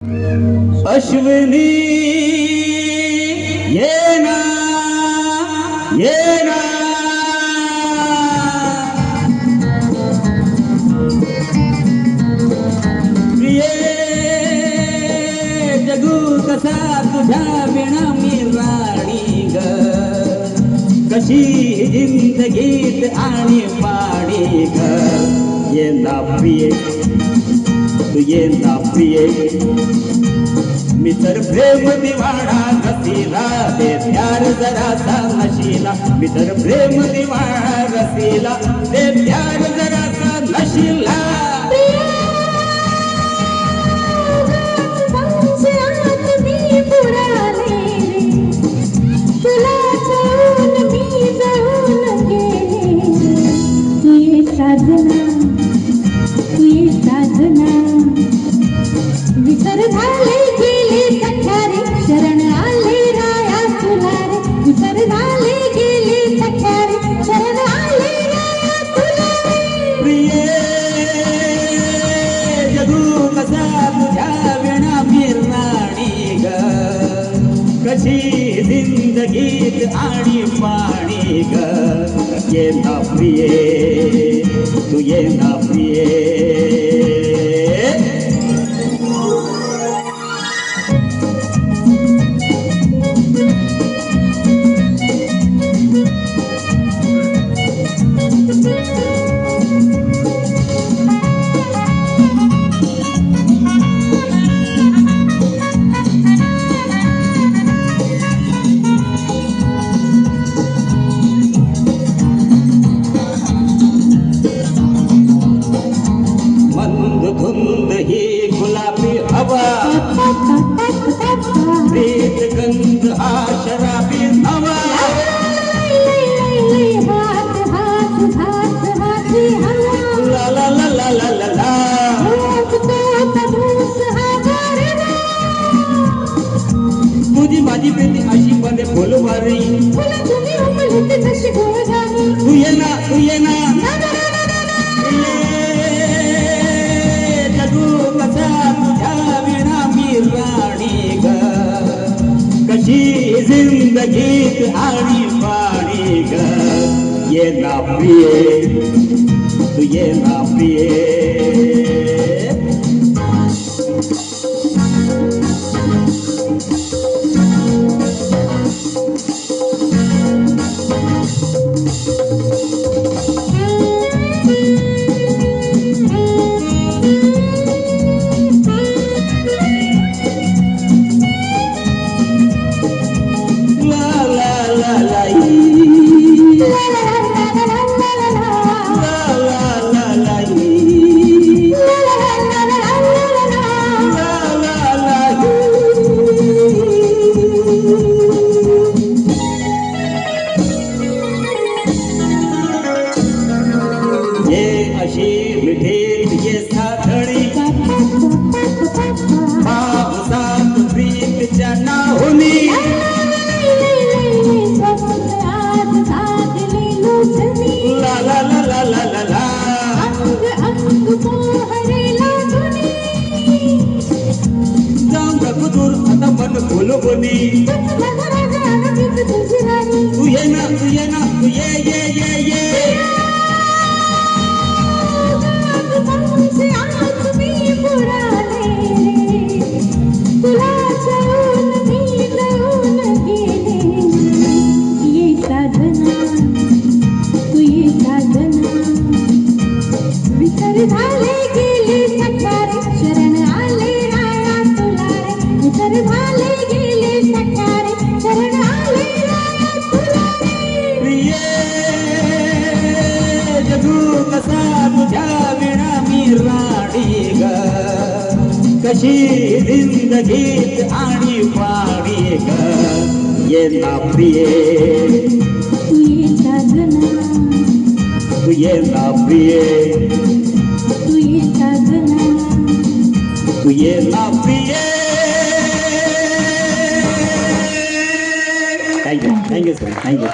अश्विनी येना येना प्रिये जगू कसा तुझ्या विना मी राणी ग कशी जिंदगीत आणि पाणी ग येना प्रिये तू येना प्रिये मी तर प्रेम दिवाणा रसीला दे प्यार जरासा नशीला मी तर प्रेम दिवाणा रसीला दे प्यार जरासा नशीला कशी जिंदगीत आणि पाणी ग येना प्रिये तू येना प्रिये प्रीत गंध हा शराबी हवा ला ला ला ला ला ला ला तुझी माझी प्रीती अशी मध्ये फुलवारी तू ये ना जगू कसा तुझ्या विना मी राणी ग कशी जिंदगीत आणि पाणी ग येना प्रिये तू येना प्रिये अशी मिठीत ये साधणी पावसात प्रीतच्या नाहुनी ला ला ला ला ला ला ला जाऊन दूर आता मन फुलवणी तू ये ना तू ये कशी जिंदगीत आणि पाणी ग येना प्रिये तू येना प्रिये तू येना प्रिये थँक्यू सर थँक्यू